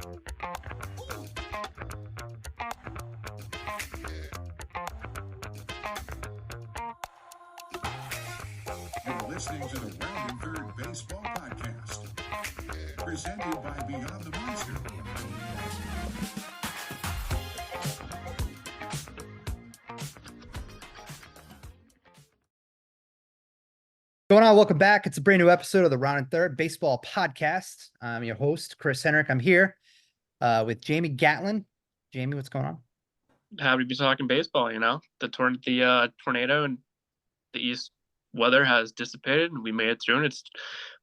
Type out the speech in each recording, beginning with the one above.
You're listening to the Roundin Third Baseball Podcast, presented by Beyond the Monster. Going on? Welcome back. It's a brand new episode of the Roundin Third Baseball Podcast. I'm your host, Chris Henrik. I'm here with Jamie Gatlin. Jamie, what's going on? Happy to be talking baseball. The tornado and the east weather has dissipated, and we made it through, and it's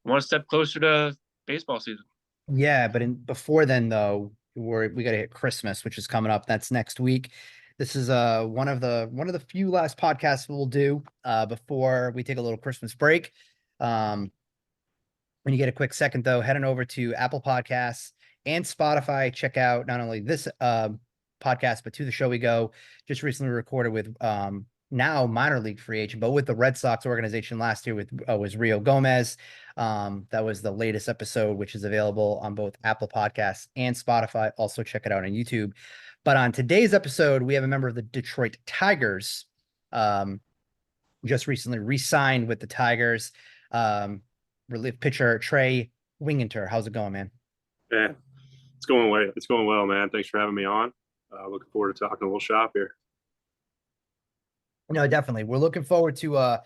one step closer to baseball season. Yeah, but before then, though, we got to hit Christmas, which is coming up. That's next week. This is one of the few last podcasts we'll do before we take a little Christmas break. When you get a quick second, though, head on over to Apple Podcasts and Spotify. Check out not only this podcast, but To the Show We Go. Just recently recorded with now minor league free agent, but with the Red Sox organization last year was Rio Gomez. That was the latest episode, which is available on both Apple Podcasts and Spotify. Also check it out on YouTube. But on today's episode, we have a member of the Detroit Tigers, just recently re-signed with the Tigers. Relief pitcher Trey Wingenter. How's it going, man? Yeah, it's going well, man. Thanks for having me on. Looking forward to talking a little shop here. No, definitely. We're looking forward to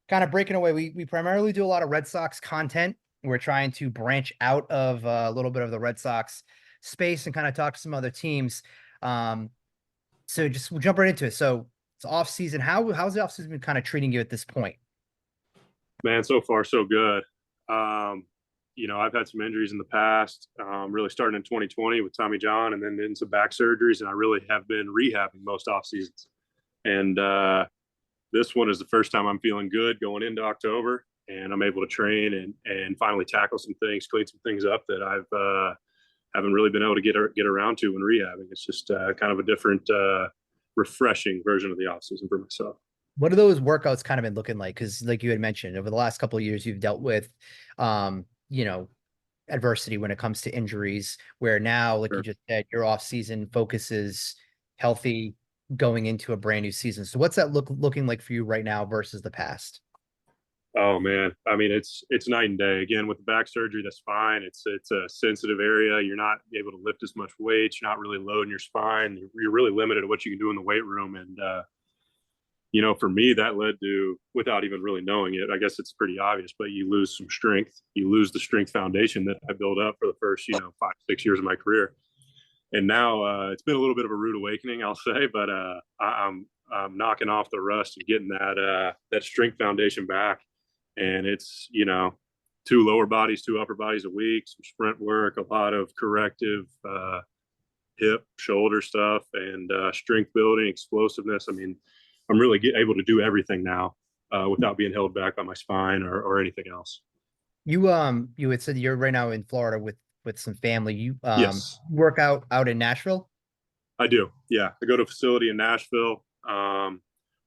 kind of breaking away. We primarily do a lot of Red Sox content. We're trying to branch out of a little bit of the Red Sox space and kind of talk to some other teams. So just we'll jump right into it. So it's off season. How's the off season been kind of treating you at this point? Man, so far so good. I've had some injuries in the past, really starting in 2020 with Tommy John and then into back surgeries. And I really have been rehabbing most off seasons. And, this one is the first time I'm feeling good going into October, and I'm able to train and finally tackle some things, clean some things up that I've, haven't really been able to get around to when rehabbing. It's just kind of a different, refreshing version of the off season for myself. What are those workouts kind of been looking like? Because like you had mentioned, over the last couple of years, you've dealt with, adversity when it comes to injuries, where now, like you just said, your off season focus is healthy going into a brand new season. So what's that looking like for you right now versus the past? Oh man. I mean, it's night and day. Again, with the back surgery, that's fine. It's a sensitive area. You're not able to lift as much weight. You're not really loading your spine. You're really limited to what you can do in the weight room. And, for me, that led to, without even really knowing it, I guess it's pretty obvious, but you lose some strength. You lose the strength foundation that I built up for the first, 5-6 years of my career. And now it's been a little bit of a rude awakening, I'll say, but I'm knocking off the rust and getting that strength foundation back. And it's, 2 lower bodies, 2 upper bodies a week, some sprint work, a lot of corrective hip, shoulder stuff, and strength building, explosiveness. I mean, I'm really able to do everything now without being held back by my spine or anything else. You had said you're right now in Florida with some family. You Yes. Work out in Nashville? I do. Yeah. I go to a facility in Nashville,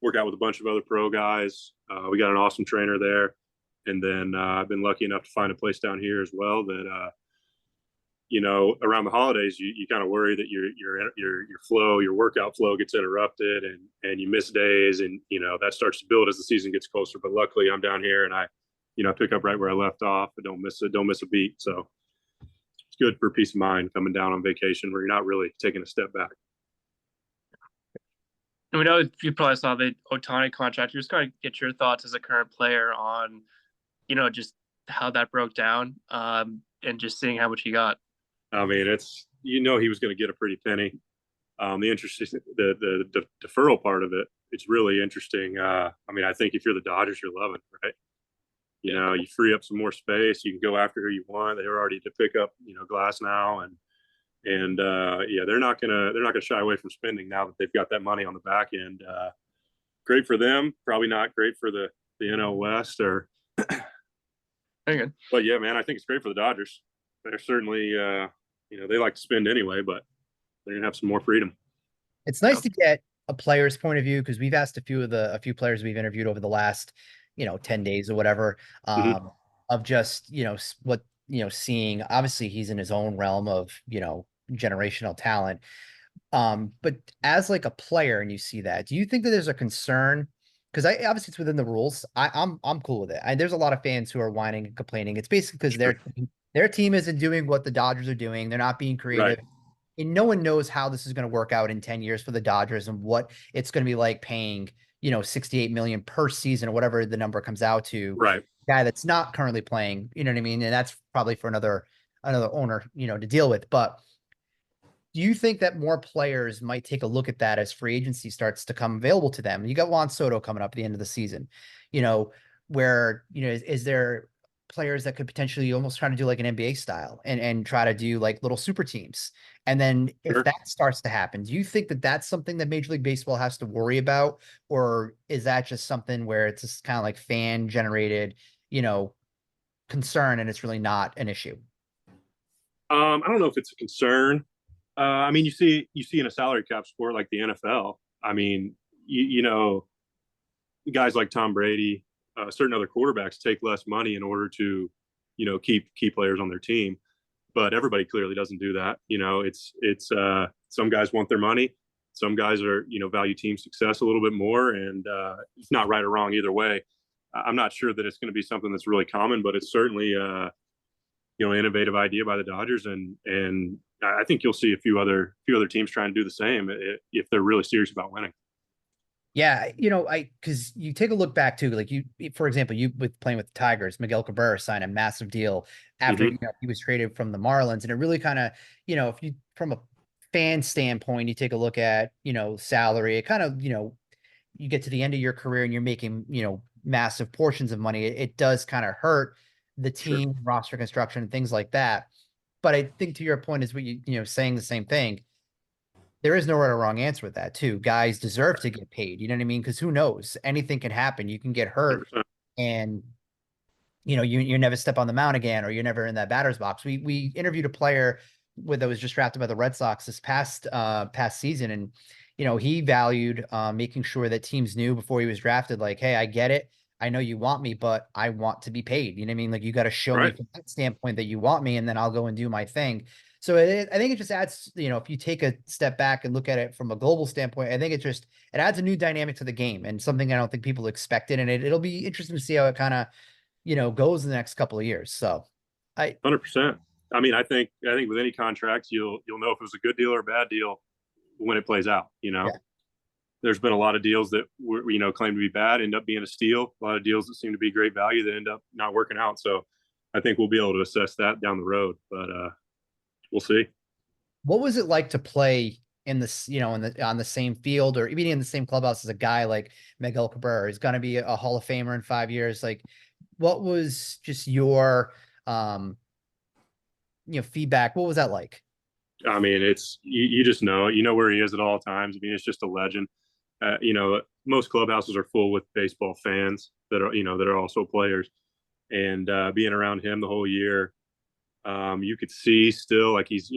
work out with a bunch of other pro guys. We got an awesome trainer there. And then I've been lucky enough to find a place down here as well that, around the holidays, you kind of worry that your flow, your workout flow gets interrupted and you miss days, and, that starts to build as the season gets closer. But luckily I'm down here and I pick up right where I left off. I don't miss a beat. So it's good for peace of mind coming down on vacation where you're not really taking a step back. And we know you probably saw the Ohtani contract. You're just going to get your thoughts as a current player on, just how that broke down, and just seeing how much he got. I mean, it's, he was going to get a pretty penny. The interesting, the deferral part of it, it's really interesting. I think if you're the Dodgers, you're loving it, right? You free up some more space. You can go after who you want. They're already to pick up, Glass now, and they're not gonna shy away from spending now that they've got that money on the back end. Great for them. Probably not great for the NL West or. But yeah, man, I think it's great for the Dodgers. They're certainly, they like to spend anyway, but they're gonna have some more freedom. It's nice to get a player's point of view, because we've asked a few players we've interviewed over the last 10 days or whatever, of just what seeing. Obviously he's in his own realm of generational talent. But as like a player, and you see that, do you think that there's a concern? Because obviously it's within the rules. I'm cool with it. There's a lot of fans who are whining and complaining. It's basically because their team isn't doing what the Dodgers are doing. They're not being creative. Right. And no one knows how this is going to work out in 10 years for the Dodgers and what it's going to be like paying, 68 million per season or whatever the number comes out to. Right. Guy that's not currently playing, you know what I mean? And that's probably for another owner, to deal with. But do you think that more players might take a look at that as free agency starts to come available to them? You got Juan Soto coming up at the end of the season, where, is there players that could potentially almost try to do like an NBA style and try to do like little super teams? And then if Sure. that starts to happen, do you think that that's something that Major League Baseball has to worry about? Or is that just something where it's just kind of like fan generated, concern, and it's really not an issue? I don't know if it's a concern. I mean, you see in a salary cap sport like the NFL. I mean, guys like Tom Brady, certain other quarterbacks take less money in order to, keep key players on their team. But everybody clearly doesn't do that. It's some guys want their money. Some guys are, value team success a little bit more, and it's not right or wrong either way. I'm not sure that it's going to be something that's really common, but it's certainly, innovative idea by the Dodgers, and I think you'll see a few other teams trying to do the same if they're really serious about winning. Yeah, because you take a look back to, like, for example, you with playing with the Tigers, Miguel Cabrera signed a massive deal after he was traded from the Marlins, and it really kind of, if you from a fan standpoint, you take a look at salary, it kind of you get to the end of your career and you're making massive portions of money. It does kind of hurt the team roster construction and things like that. But I think to your point is what saying the same thing. There is no right or wrong answer with that too. Guys deserve to get paid. You know what I mean? Because who knows? Anything can happen. You can get hurt 100%. and you never step on the mound again, or you're never in that batter's box. We interviewed a player that was just drafted by the Red Sox this past season, and he valued making sure that teams knew before he was drafted, like, hey, I get it. I know you want me, but I want to be paid. You know what I mean? Like, you got to show me from that standpoint that you want me, and then I'll go and do my thing. So I think it just adds, if you take a step back and look at it from a global standpoint, I think it adds a new dynamic to the game and something I don't think people expected. And it'll be interesting to see how it kind of, goes in the next couple of years. So 100%. I mean, I think with any contract, you'll know if it was a good deal or a bad deal when it plays out. Yeah. There's been a lot of deals that were, claimed to be bad, end up being a steal. A lot of deals that seem to be great value that end up not working out. So I think we'll be able to assess that down the road, but we'll see. What was it like to play in this, on the same field or even in the same clubhouse as a guy like Miguel Cabrera? He's going to be a Hall of Famer in 5 years. Like, what was just your, feedback? What was that like? I mean, it's you just know where he is at all times. I mean, it's just a legend. Most clubhouses are full with baseball fans that are also players, and being around him the whole year, you could see still, like, he's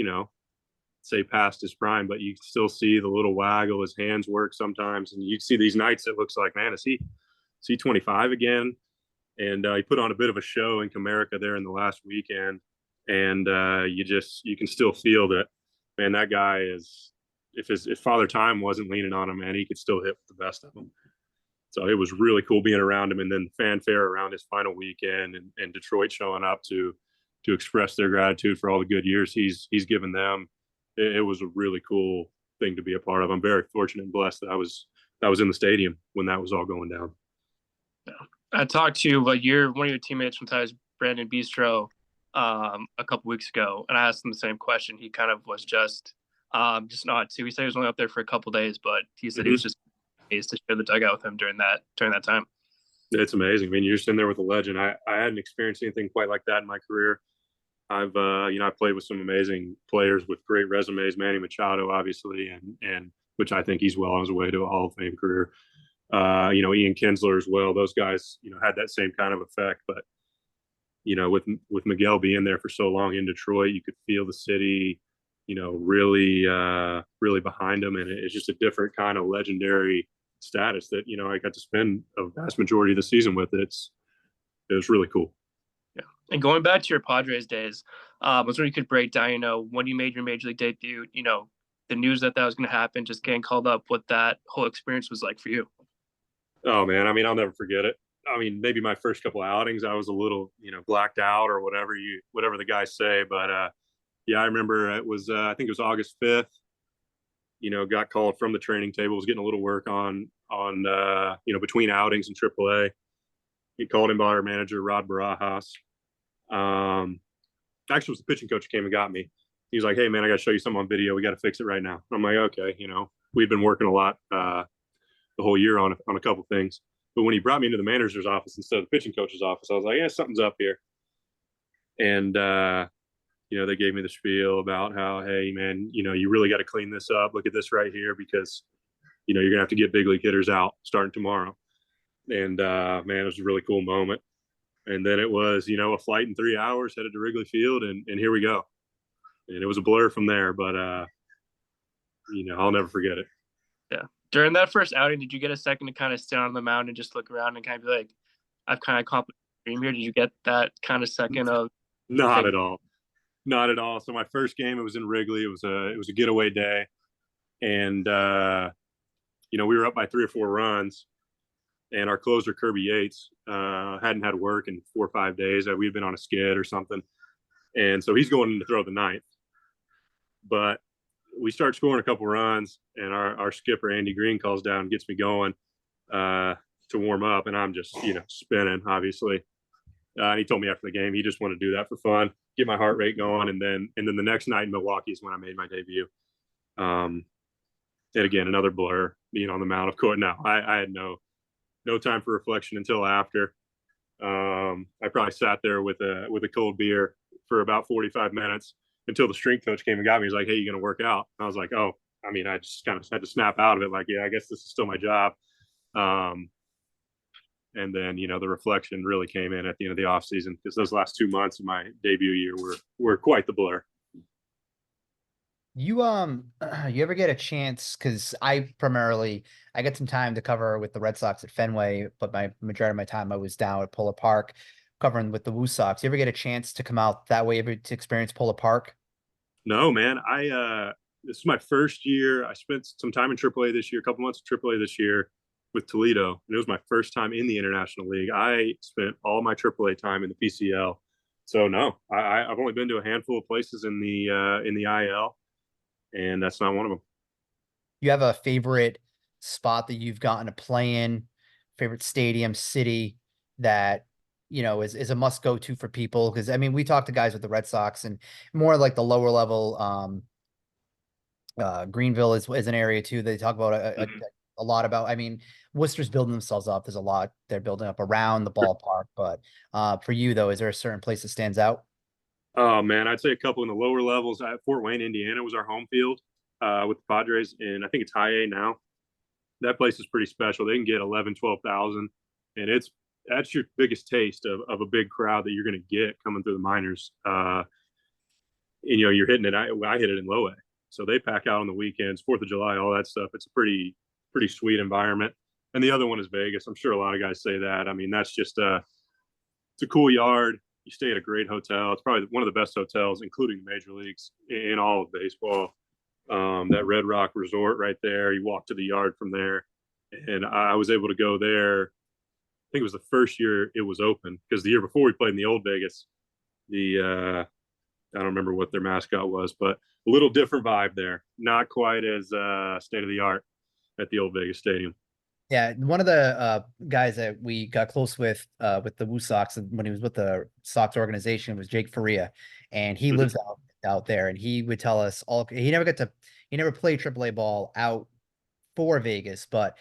say past his prime, but you can still see the little waggle, his hands work sometimes, and you see these nights it looks like, man, is he 25 again? And he put on a bit of a show in Comerica there in the last weekend, and you can still feel that, man, that guy is, if Father Time wasn't leaning on him, man, he could still hit with the best of them. So it was really cool being around him, and then the fanfare around his final weekend, and Detroit showing up to express their gratitude for all the good years he's given them. It was a really cool thing to be a part of. I'm very fortunate and blessed that I was in the stadium when that was all going down. Yeah. I talked to one of your teammates from Tigers, Brandon Bistro, a couple weeks ago, and I asked him the same question. He kind of was just not too. He said he was only up there for a couple days, but he said he was just amazed to share the dugout with him during that time. It's amazing. I mean, you're sitting there with a legend. I hadn't experienced anything quite like that in my career. I've I played with some amazing players with great resumes, Manny Machado, obviously, and which I think he's well on his way to a Hall of Fame career. Ian Kinsler as well. Those guys, had that same kind of effect. But, with Miguel being there for so long in Detroit, you could feel the city, really behind him. And it's just a different kind of legendary status that, I got to spend a vast majority of the season with. It was really cool. Yeah. And going back to your Padres days, I was wondering if you could break down, when you made your major league debut, the news that was going to happen, just getting called up, what that whole experience was like for you. Oh man, I mean, I'll never forget it. I mean, maybe my first couple of outings, I was a little, blacked out or whatever the guys say. But yeah, I remember it was, I think it was August 5th. Got called from the training table. Was getting a little work on between outings in AAA. He called in by our manager Rod Barajas. Actually, it was the pitching coach who came and got me. He was like, "Hey man, I got to show you something on video. We got to fix it right now." I'm like, "Okay." We've been working a lot the whole year on a couple things. But when he brought me into the manager's office instead of the pitching coach's office, I was like, "Yeah, something's up here." And they gave me the spiel about how, hey man, you really got to clean this up. Look at this right here because you're gonna have to get big league hitters out starting tomorrow. And man, it was a really cool moment. And then it was, a flight in 3 hours headed to Wrigley Field, and here we go. And it was a blur from there, but I'll never forget it. Yeah. During that first outing, did you get a second to kind of stand on the mound and just look around and kind of be like, I've kind of accomplished the dream here? Did you get that kind of second of? Not at all. Not at all. So my first game, it was in Wrigley. It was a getaway day, and we were up by 3 or 4 runs, and our closer Kirby Yates hadn't had work in 4 or 5 days. We'd been on a skid or something, and so he's going in to throw the ninth. But we start scoring a couple runs, and our skipper Andy Green calls down and gets me going to warm up, and I'm just spinning, obviously. And he told me after the game he just wanted to do that for fun, get my heart rate going, and then the next night in Milwaukee is when I made my debut. And again, another blur, being on the mound. Of course, no, I had no time for reflection until after. I probably sat there with a cold beer for about 45 minutes until the strength coach came and got me. He's like, "Hey, you going to work out?" And I was like, "Oh," I mean, I just kind of had to snap out of it. Like, yeah, I guess this is still my job. And then, the reflection really came in at the end of the off season, because those last 2 months of my debut year were quite the blur. You you ever get a chance? Because I got some time to cover with the Red Sox at Fenway, but my majority of my time I was down at Polo Park covering with the Woo Sox. You ever get a chance to come out that way, ever to experience Polo Park? No, man. This is my first year. I spent some time in AAA this year, a couple months in AAA this year with Toledo, and it was my first time in the International League. I spent all my AAA time in the PCL. So no, I've only been to a handful of places in the IL, and that's not one of them. You have a favorite spot that you've gotten to play in, favorite stadium, city that is a must go to for people? Because I mean, we talk to guys with the Red Sox and more like the lower level. Greenville is an area too. They talk about a lot about. I mean, Worcester's building themselves up. There's a lot they're building up around the ballpark. But for you though, is there a certain place that stands out? Oh man, I'd say a couple in the lower levels. At Fort Wayne, Indiana, was our home field with the Padres, and I think it's High A now. That place is pretty special. They can get 11, 12,000, and that's your biggest taste of a big crowd that you're going to get coming through the minors. You're hitting it. I hit it in low A, so they pack out on the weekends, 4th of July, all that stuff. It's a pretty sweet environment. And the other one is Vegas. I'm sure a lot of guys say that. I mean, that's just it's a cool yard. You stay at a great hotel. It's probably one of the best hotels, including the major leagues, in all of baseball. That Red Rock Resort right there. You walk to the yard from there, and I was able to go there. I think it was the first year it was open, because the year before we played in the old Vegas, I don't remember what their mascot was, but a little different vibe there. Not quite as state of the art at the old Vegas Stadium. Yeah, one of the guys that we got close with the Woo Sox when he was with the Sox organization was Jake Faria, and he lives out there, and he would tell us he never played AAA ball out for Vegas, but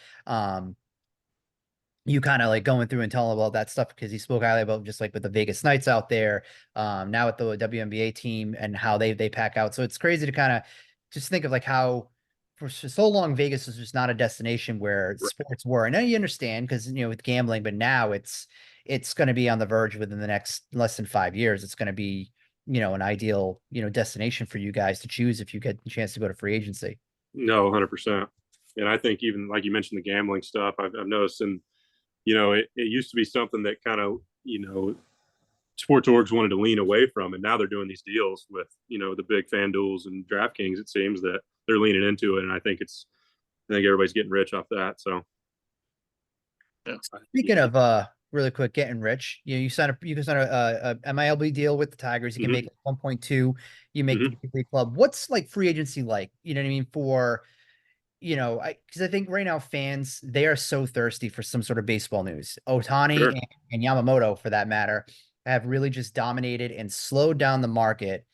you kind of like going through and telling about that stuff because he spoke highly about just like with the Vegas Knights out there, now with the WNBA team and how they pack out. So it's crazy to kind of just think of like how for so long Vegas was just not a destination where sports were. I know you understand because with gambling, but now it's going to be on the verge within the next less than 5 years. It's going to be an ideal destination for you guys to choose if you get the chance to go to free agency. No, 100%. And I think even like you mentioned the gambling stuff, I've noticed, and it used to be something that kind of sports orgs wanted to lean away from, and now they're doing these deals with the big FanDuels and DraftKings. It seems that they're leaning into it, and I think everybody's getting rich off that. So, yeah. Speaking of really quick, getting rich, you can sign a MILB deal with the Tigers. You can make 1.2. You make the free club. What's like free agency like? You know what I mean? For because I think right now fans, they are so thirsty for some sort of baseball news. Ohtani Sure. and Yamamoto, for that matter, have really just dominated and slowed down the market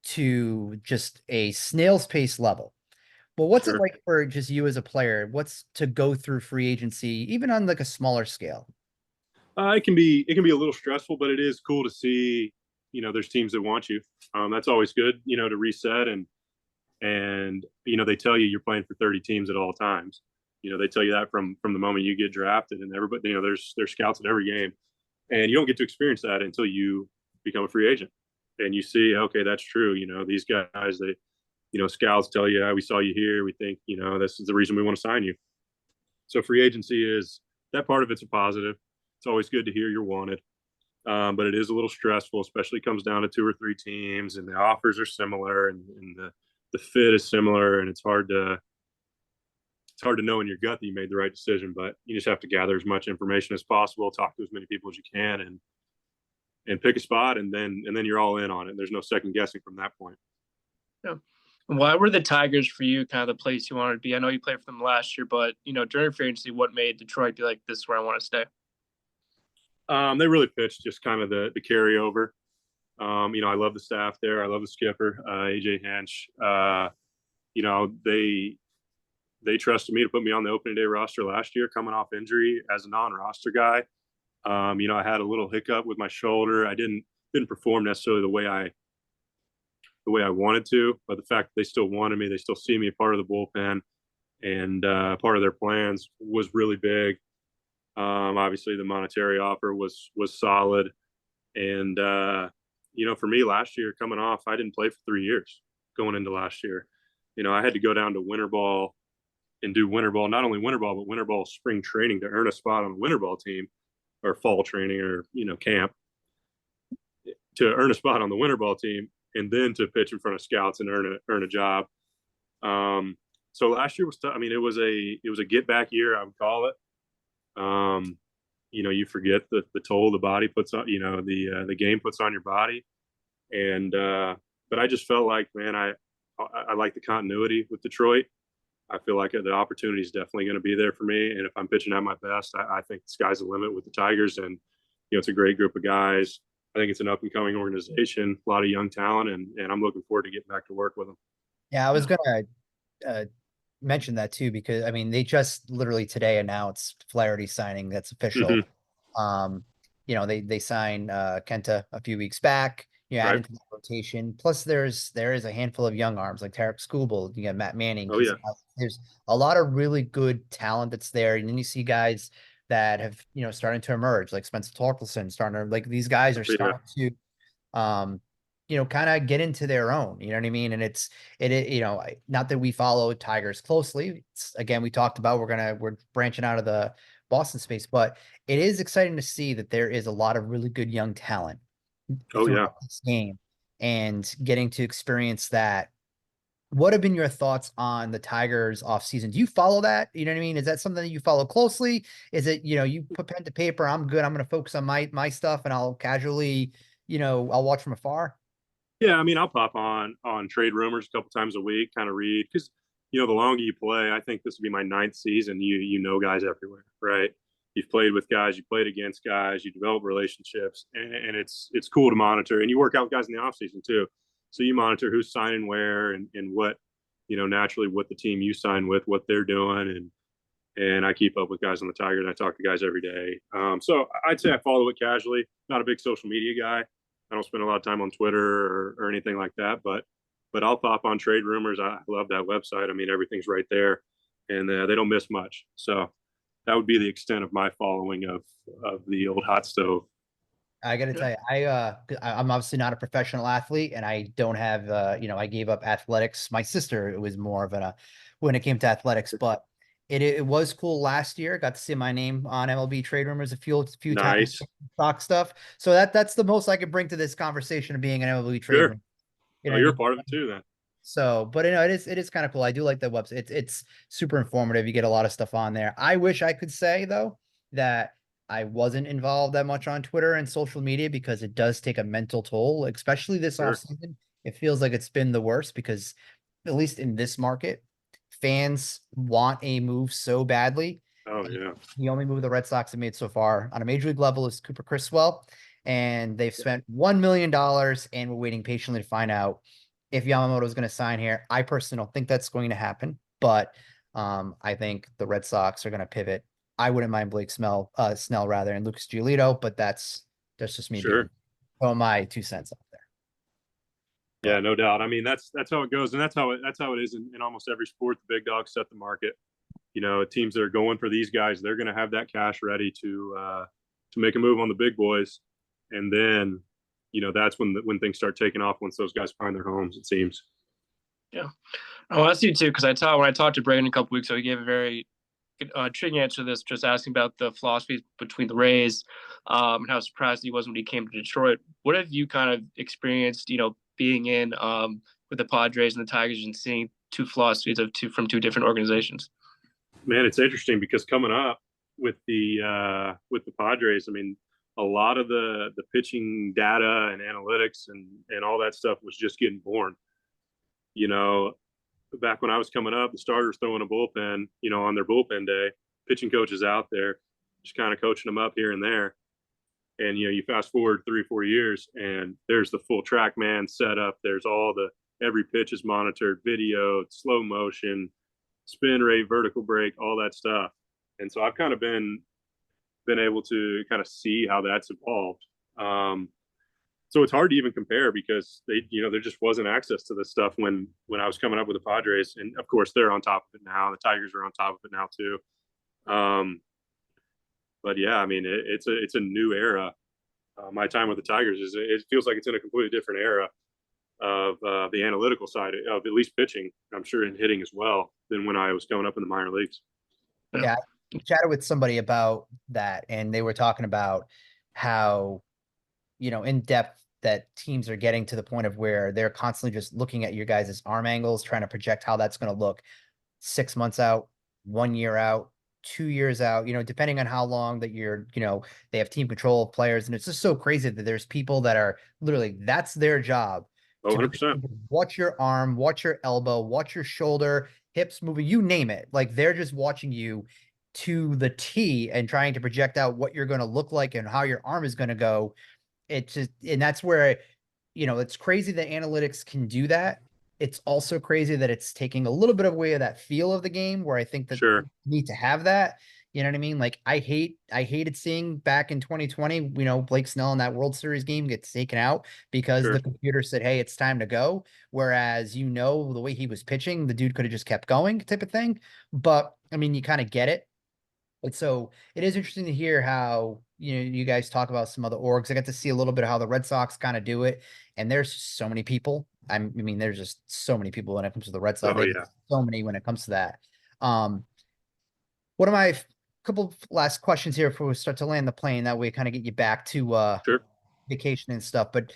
to just a snail's pace level. Well, what's it like for just you as a player? What's to go through free agency, even on like a smaller scale? It can be a little stressful, but it is cool to see. There's teams that want you. That's always good. To reset and they tell you you're playing for 30 teams at all times. They tell you that from the moment you get drafted, and everybody. There's scouts at every game, and you don't get to experience that until you become a free agent, and you see, okay, that's true. These guys, scouts tell you, we saw you here. We think, this is the reason we want to sign you. So free agency is that part of it's a positive. It's always good to hear you're wanted. But it is a little stressful, especially comes down to 2 or 3 teams and the offers are similar and the fit is similar. And it's hard to know in your gut that you made the right decision, but you just have to gather as much information as possible, talk to as many people as you can and pick a spot. And then you're all in on it. There's no second guessing from that point. Yeah. Why were the Tigers for you kind of the place you wanted to be? I know you played for them last year, but during free agency, what made Detroit be like, this is where I want to stay? They really pitched just kind of the carryover. I love the staff there. I love the skipper, AJ Hinch. They trusted me to put me on the opening day roster last year, coming off injury as a non-roster guy. I had a little hiccup with my shoulder. I didn't perform necessarily the way I wanted to, but the fact that they still wanted me, they still see me a part of the bullpen, and part of their plans was really big. Obviously the monetary offer was solid. And, for me last year coming off, I didn't play for 3 years going into last year. I had to go down to winter ball and do winter ball, not only winter ball, but winter ball spring training to earn a spot on the winter ball team, or fall training, or, camp, to earn a spot on the winter ball team, and then to pitch in front of scouts and earn a job. So last year was tough. I mean, it was a get back year, I would call it. You forget the toll the body puts on, the game puts on your body. And, but I just felt like, man, I like the continuity with Detroit. I feel like the opportunity is definitely going to be there for me. And if I'm pitching at my best, I think the sky's the limit with the Tigers. And, it's a great group of guys. I think it's an up and coming organization, a lot of young talent, and I'm looking forward to getting back to work with them. Yeah, I was going to mention that too, because I mean, they just literally today announced Flaherty signing. That's official. They signed Kenta a few weeks back. Add into the rotation. Plus, there is a handful of young arms like Tarek Skubal. You got Matt Manning. Oh, yeah. There's a lot of really good talent that's there, and then you see guys that have starting to emerge, like Spencer Torkelson, these guys are starting to kind of get into their own, you know what I mean? And it not that we follow Tigers closely. Again, we talked about, we're branching out of the Boston space, but it is exciting to see that there is a lot of really good young talent. This game, and getting to experience that. What have been your thoughts on the Tigers off season? Do you follow that? You know what I mean? Is that something that you follow closely? Is it, you put pen to paper, I'm good, I'm going to focus on my stuff, and I'll casually, I'll watch from afar? Yeah, I mean, I'll pop on trade rumors a couple times a week, kind of read, because the longer you play, I think this will be my 9th season. You know guys everywhere, right? You've played with guys, you played against guys, you develop relationships, and it's cool to monitor. And you work out with guys in the off season too, so you monitor who's signing where and what, naturally what the team you sign with, what they're doing, and I keep up with guys on the Tigers. I talk to guys every day. So I'd say I follow it casually. Not a big social media guy. I don't spend a lot of time on Twitter or anything like that, but I'll pop on trade rumors. I love that website. I mean, everything's right there, and they don't miss much. So that would be the extent of my following of the old hot stove. I got to tell you, I'm obviously not a professional athlete, and I don't have, I gave up athletics. My sister was more of when it came to athletics, but It was cool last year. Got to see my name on MLB Trade Rumors a few times. Nice. Stock stuff. So that's the most I could bring to this conversation of being an MLB Trade Sure. Rumor. You know Oh, what I you're a mean? part of it too then. So, but it is kind of cool. I do like the website. It's super informative. You get a lot of stuff on there. I wish I could say though that I wasn't involved that much on Twitter and social media because it does take a mental toll, especially this Sure. offseason. It feels like it's been the worst because at least in this market, fans want a move so badly. Oh And yeah. the only move the Red Sox have made so far on a major league level is Cooper Criswell, and they've spent $1 million, and we're waiting patiently to find out if Yamamoto is going to sign here. I personally don't think that's going to happen, but I think the Red Sox are going to pivot. I wouldn't mind Snell rather, and Lucas Giolito, but that's just me Sure. being my 2 cents out there. Yeah, no doubt. I mean, that's how it goes, and that's how it is in almost every sport. The big dogs set the market. You know, teams that are going for these guys, they're going to have that cash ready to make a move on the big boys, and then, you know, that's when things start taking off, once those guys find their homes, it seems. Yeah, I want to see too, because when I talked to Brandon a couple weeks ago, he gave a very intriguing answer to this, just asking about the philosophy between the Rays, and how surprised he was when he came to Detroit. What have you kind of experienced, you know, being in with the Padres and the Tigers and seeing two philosophies from two different organizations? Man, it's interesting because coming up with the Padres, I mean, a lot of the pitching data and analytics and all that stuff was just getting born. You know, back when I was coming up, the starters throwing a bullpen, you know, on their bullpen day, pitching coaches out there, just kind of coaching them up here and there. And, you know, you fast forward 3 or 4 years and there's the full TrackMan setup. There's every pitch is monitored, video, slow motion, spin rate, vertical break, all that stuff. And so I've kind of been able to kind of see how that's evolved. So it's hard to even compare because there just wasn't access to this stuff when I was coming up with the Padres. And of course they're on top of it now. The Tigers are on top of it now too. But yeah, I mean, it's a new era. My time with the Tigers it feels like it's in a completely different era of the analytical side of at least pitching. I'm sure in hitting as well than when I was coming up in the minor leagues. Yeah, I chatted with somebody about that, and they were talking about how, you know, in depth that teams are getting to the point of where they're constantly just looking at your guys' arm angles, trying to project how that's going to look 6 months out, 1 year out, 2 years out, you know, depending on how long that they have team control of players. And it's just so crazy that there's people that are literally, that's their job. 100%. Watch your arm, watch your elbow, watch your shoulder, hips moving, you name it. Like they're just watching you to the T and trying to project out what you're going to look like and how your arm is going to go. It's just, and that's where, you know, it's crazy that analytics can do that. It's also crazy that it's taking a little bit away of that feel of the game where I think that Sure. you need to have that. You know what I mean? Like I hated seeing back in 2020, you know, Blake Snell in that World Series game gets taken out because Sure. the computer said, hey, it's time to go. Whereas, you know, the way he was pitching, the dude could have just kept going type of thing. But I mean, you kind of get it. And so it is interesting to hear how, you know, you guys talk about some other orgs. I got to see a little bit of how the Red Sox kind of do it. And there's so many people. I mean, there's just so many people when it comes to the Red Sox. Oh, yeah. So many when it comes to that. What are my couple last questions here before we start to land the plane? That way, kind of get you back to Sure. vacation and stuff. But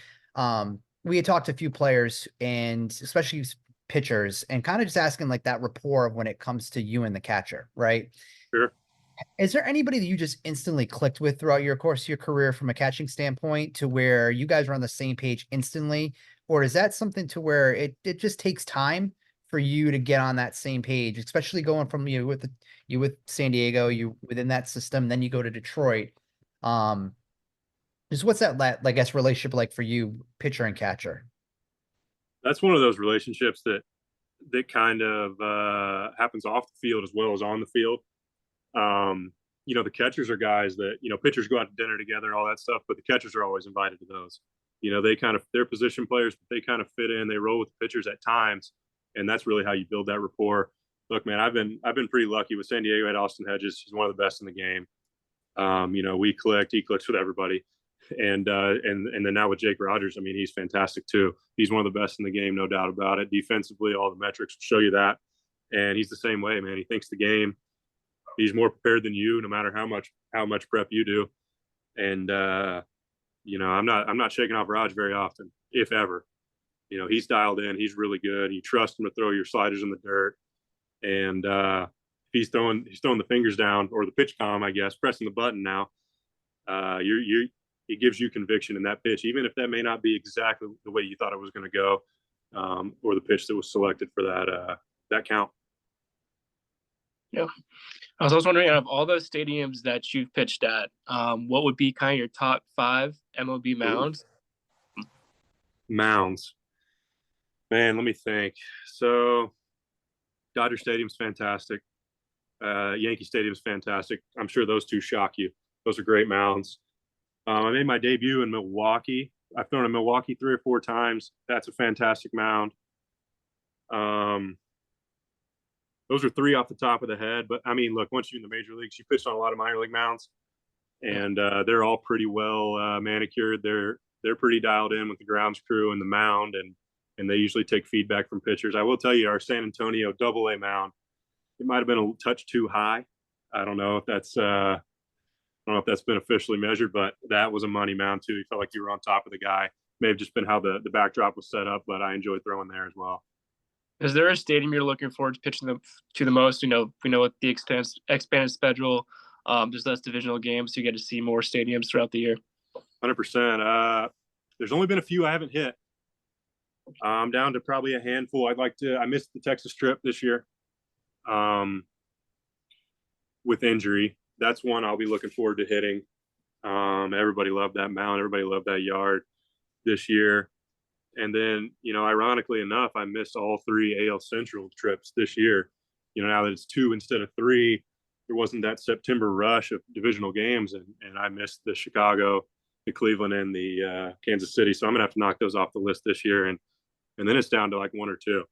we had talked to a few players and especially pitchers and kind of just asking like that rapport of when it comes to you and the catcher, right? Sure. Is there anybody that you just instantly clicked with throughout your course of your career from a catching standpoint to where you guys are on the same page instantly? Or is that something to where it just takes time for you to get on that same page, especially going from you with San Diego, you within that system, then you go to Detroit. Just what's that I guess relationship like for you, pitcher and catcher? That's one of those relationships that kind of happens off the field as well as on the field. You know, the catchers are guys that, you know, pitchers go out to dinner together, all that stuff, but the catchers are always invited to those. You know, they're position players, but they kind of fit in, they roll with the pitchers at times. And that's really how you build that rapport. Look, man, I've been pretty lucky with San Diego. At Austin Hedges, he's one of the best in the game. You know, he clicks with everybody. And then now with Jake Rogers, I mean, he's fantastic too. He's one of the best in the game, no doubt about it. Defensively, all the metrics show you that. And he's the same way, man. He thinks the game. He's more prepared than you, no matter how much prep you do. And I'm not shaking off Raj very often, if ever. He's dialed in. He's really good. You trust him to throw your sliders in the dirt, and he's throwing the fingers down, or the pitch comm, I guess, pressing the button now. It gives you conviction in that pitch, even if that may not be exactly the way you thought it was going to go, or the pitch that was selected for that count. Yeah. I was also wondering, out of all those stadiums that you've pitched at, what would be kind of your top 5 MLB mounds? Mounds. Man, let me think. So Dodger Stadium's fantastic. Yankee Stadium's fantastic. I'm sure those two shock you. Those are great mounds. I made my debut in Milwaukee. I've thrown in Milwaukee 3 or 4 times. That's a fantastic mound. Those are 3 off the top of the head. But, I mean, look, once you're in the major leagues, you pitched on a lot of minor league mounds, and they're all pretty well manicured. They're pretty dialed in with the grounds crew and the mound, and they usually take feedback from pitchers. I will tell you, our San Antonio AA mound, it might have been a touch too high. I don't know if that's been officially measured, but that was a money mound too. You felt like you were on top of the guy. May have just been how the backdrop was set up, but I enjoyed throwing there as well. Is there a stadium you're looking forward to pitching to the most? We know with the expanded schedule, there's less divisional games, so you get to see more stadiums throughout the year. 100%. There's only been a few I haven't hit. I'm down to probably a handful. I missed the Texas trip this year with injury. That's one I'll be looking forward to hitting. Everybody loved that mound. Everybody loved that yard this year. And then, ironically enough, I missed all 3 AL Central trips this year. Now that it's 2 instead of 3, there wasn't that September rush of divisional games, and I missed the Chicago, the Cleveland, and the Kansas City. So I'm gonna have to knock those off the list this year, and then it's down to like 1 or 2.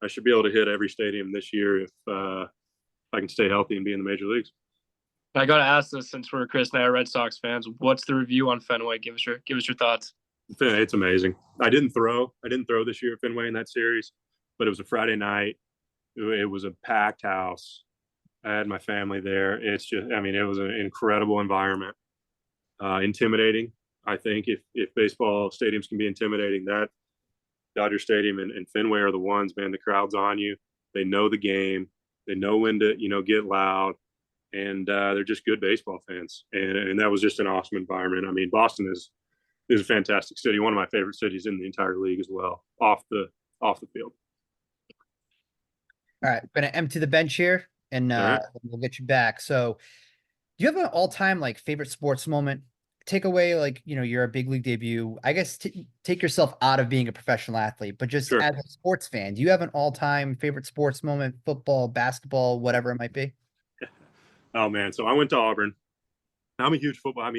I should be able to hit every stadium this year if I can stay healthy and be in the major leagues. I got to ask this, since Chris and I are Red Sox fans. What's the review on Fenway? Give us your thoughts. It's amazing. I didn't throw this year at Fenway in that series, but it was a Friday night. It was a packed house. I had my family there. It's just, it was an incredible environment. Intimidating. I think if baseball stadiums can be intimidating, that Dodger Stadium and Fenway are the ones, man. The crowd's on you. They know the game. They know when to, get loud. And they're just good baseball fans. And that was just an awesome environment. Boston is a fantastic city, one of my favorite cities in the entire league as well, off the field. All right, going to empty the bench here, and we'll get you back. So do you have an all-time favorite sports moment? Take away you're a big league debut. I guess take yourself out of being a professional athlete, but just as a sports fan, do you have an all-time favorite sports moment? Football, basketball, whatever it might be. Oh man, so I went to Auburn. I'm a huge football.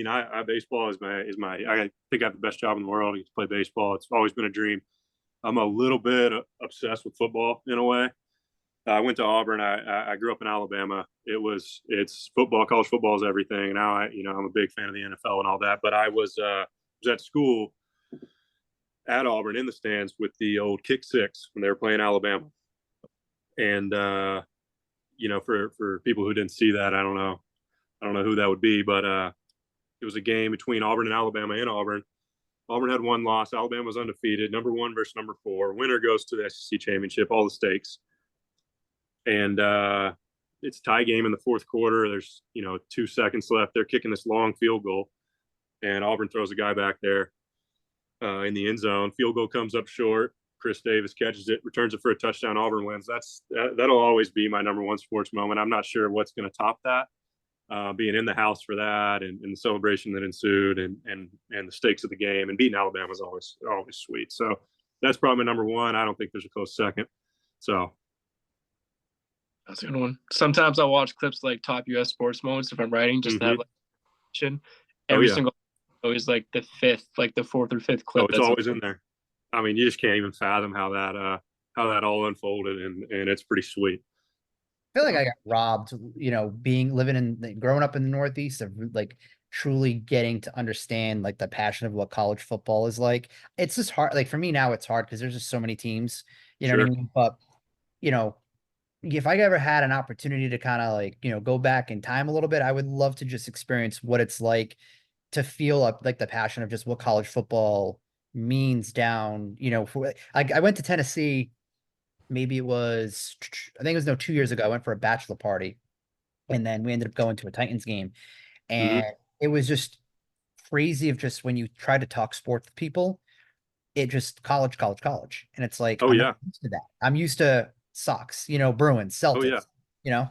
Baseball is my. I think I have the best job in the world. I get to play baseball. It's always been a dream. I'm a little bit obsessed with football in a way. I went to Auburn. I grew up in Alabama. It's football. College football is everything. Now I'm a big fan of the NFL and all that. But I was at school at Auburn in the stands with the old kick six when they were playing Alabama. And for people who didn't see that, I don't know who that would be, but it was a game between Auburn and Alabama in Auburn. Auburn had 1 loss. Alabama was undefeated, number 1 versus number 4. Winner goes to the SEC championship, all the stakes. And it's a tie game in the 4th quarter. There's 2 seconds left. They're kicking this long field goal, and Auburn throws a guy back there in the end zone. Field goal comes up short. Chris Davis catches it, returns it for a touchdown. Auburn wins. That'll always be my number 1 sports moment. I'm not sure what's going to top that. Being in the house for that, and the celebration that ensued, and the stakes of the game, and beating Alabama is always sweet. So that's probably my number 1. I don't think there's a close second. So that's a good one. Sometimes I'll watch clips like top U.S. sports moments if I'm writing, just to have every single, always the 5th, the 4th or 5th clip. Oh, it's always in there. You just can't even fathom how that all unfolded, and it's pretty sweet. I feel like I got robbed, growing up in the Northeast, of truly getting to understand the passion of what college football is like. It's just hard. For me now, it's hard because there's just so many teams, you know what I mean? But, if I ever had an opportunity to kind of like, go back in time a little bit, I would love to just experience what it's like to feel like the passion of just what college football means down, for like I went to Tennessee, maybe it was, I think it was 2 years ago. I went for a bachelor party and then we ended up going to a Titans game. Mhm. And it was just crazy of just when you try to talk sports with people, it just college, college, college. And it's like, Oh I'm not yeah. used to that. I'm used to Sox, Bruins, Oh yeah. Celtics, you know?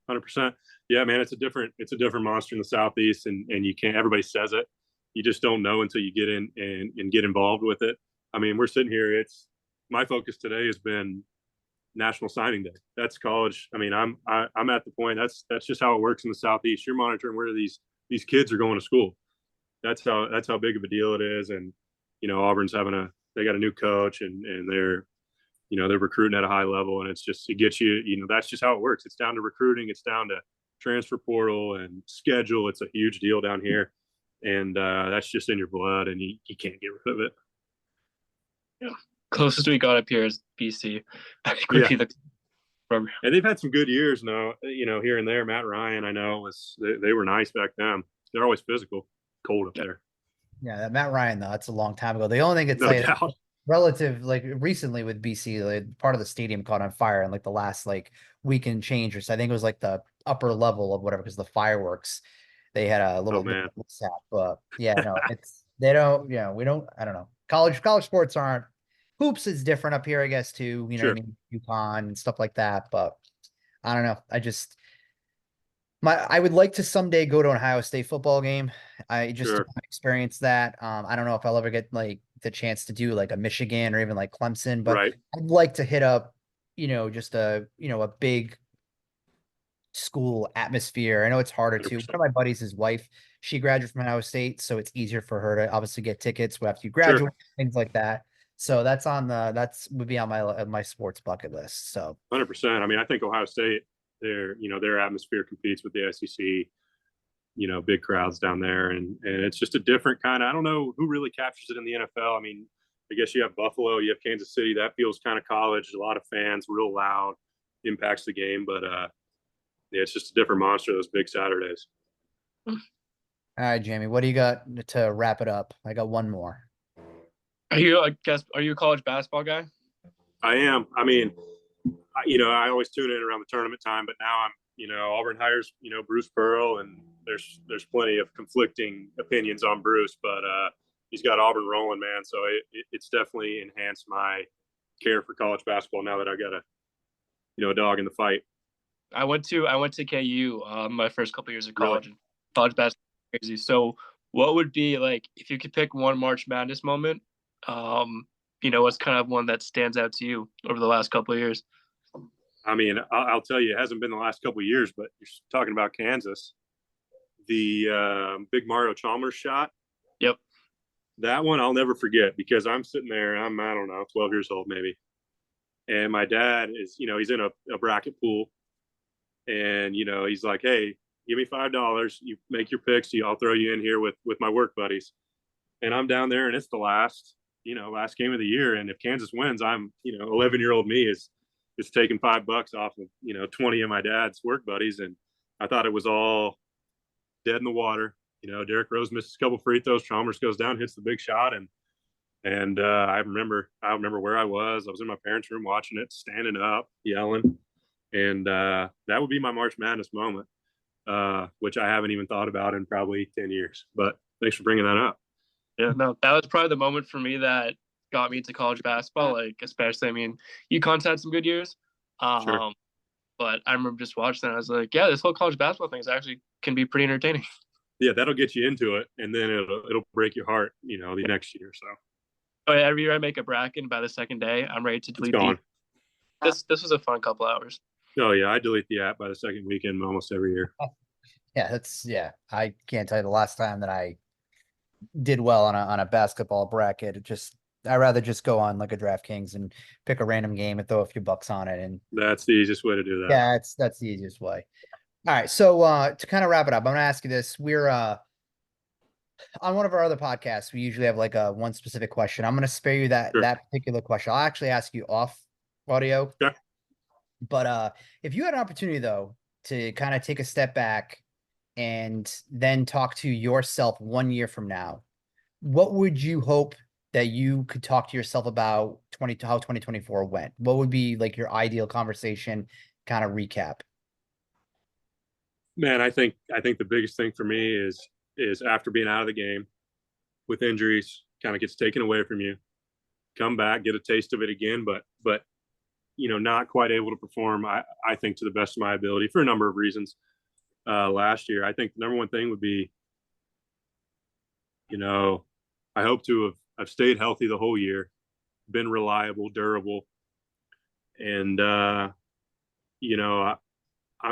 100%. Yeah, man, it's a different monster in the Southeast, and you can't. Everybody says it. You just don't know until you get in and get involved with it. I mean, we're sitting here. It's my focus today has been National Signing Day. That's college. I mean, I'm at the point. That's just how it works in the Southeast. You're monitoring where these kids are going to school. That's how big of a deal it is. And Auburn's they got a new coach, and they're recruiting at a high level, and it gets you, that's just how it works. It's down to recruiting. It's down to transfer portal and schedule. It's a huge deal down here. And that's just in your blood, and you can't get rid of it. Yeah. Closest we got up here is BC. I think would be the program. And they've had some good years now, here and there. Matt Ryan, I know, they were nice back then. They're always physical. Cold up there. Yeah, that Matt Ryan, though, that's a long time ago. The only thing it's No like doubt. relative, like recently with BC, like part of the stadium caught on fire in like the last like weekend change, or so I think it was like the upper level of whatever, because the fireworks, they had a little man. mishap. But yeah, no, they don't, we don't, I don't know. College sports aren't, hoops is different up here, I guess, too. You know Sure. what I mean? UConn and stuff like that. But I don't know. I would like to someday go to an Ohio State football game. I just Sure. experience that. I don't know if I'll ever get like the chance to do like a Michigan or even like Clemson, but Right. I'd like to hit up, just a big school atmosphere. I know it's harder to. 100%. One of my buddies, his wife, she graduated from Ohio State, so it's easier for her to obviously get tickets after you Sure. graduate, things like that. So that's would be on my sports bucket list. So 100%. I mean, I think Ohio State, their atmosphere competes with the SEC. Big crowds down there, and it's just a different kind of. I don't know who really captures it in the NFL. I mean, I guess you have Buffalo, you have Kansas City. That feels kind of college. A lot of fans, real loud, impacts the game. But yeah, it's just a different monster those big Saturdays. all right, Jamie, what do you got to wrap it up? I got one more. Are you a college basketball guy? I am. I mean, I always tune in around the tournament time, but now I'm, Auburn hires, Bruce Pearl, and there's plenty of conflicting opinions on Bruce, but he's got Auburn rolling, man. So it's definitely enhanced my care for college basketball now that I got a dog in the fight. I went to KU my first couple years of college. Really? College basketball is crazy. So what would be like if you could pick one March Madness moment? What's kind of one that stands out to you over the last couple of years? I mean, I'll tell you, it hasn't been the last couple of years, but you're talking about Kansas. The big Mario Chalmers shot. Yep. That one I'll never forget because I'm sitting there, I don't know, 12 years old maybe. And my dad is, he's in a bracket pool. And, he's like, hey, give me $5. You make your picks. I'll throw you in here with my work buddies. And I'm down there, and it's the last game of the year. And if Kansas wins, I'm, 11-year-old me is taking $5 off of, 20 of my dad's work buddies. And I thought it was all dead in the water. Derrick Rose misses a couple free throws. Chalmers goes down, hits the big shot. And I remember where I was. I was in my parents' room watching it, standing up, yelling. And that would be my March Madness moment, which I haven't even thought about in probably 10 years. But thanks for bringing that up. Yeah, no, that was probably the moment for me that got me into college basketball. Like, especially, I mean, UConn's had some good years. Sure. But I remember just watching it. I was like, yeah, this whole college basketball thing actually can be pretty entertaining. Yeah, that'll get you into it, and then it'll break your heart, the next year. So. Oh, yeah, every year I make a bracket, and by the second day, I'm ready to delete This was a fun couple hours. Oh yeah, I delete the app by the second weekend almost every year. Yeah, I can't tell you the last time that I did well on a basketball bracket. I'd rather just go on like a DraftKings and pick a random game and throw a few bucks on it. And that's the easiest way to do that. Yeah, that's the easiest way. All right. So to kind of wrap it up, I'm gonna ask you this. We're on one of our other podcasts, we usually have like a one specific question. I'm gonna spare you that Sure. particular question. I'll actually ask you off audio. Okay. But if you had an opportunity though to kind of take a step back and then talk to yourself 1 year from now, what would you hope that you could talk to yourself about how 2024 went? What would be like your ideal conversation kind of recap? Man, I think the biggest thing for me is after being out of the game with injuries, kind of gets taken away from you, come back, get a taste of it again, but not quite able to perform. I think to the best of my ability for a number of reasons. Last year, I think the number one thing would be, I hope to have stayed healthy the whole year, been reliable, durable, and I'm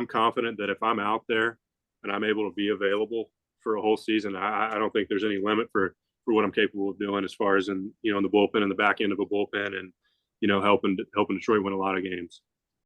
confident that if I'm out there and I'm able to be available for a whole season, I don't think there's any limit for what I'm capable of doing as far as in the bullpen and the back end of a bullpen and helping Detroit win a lot of games.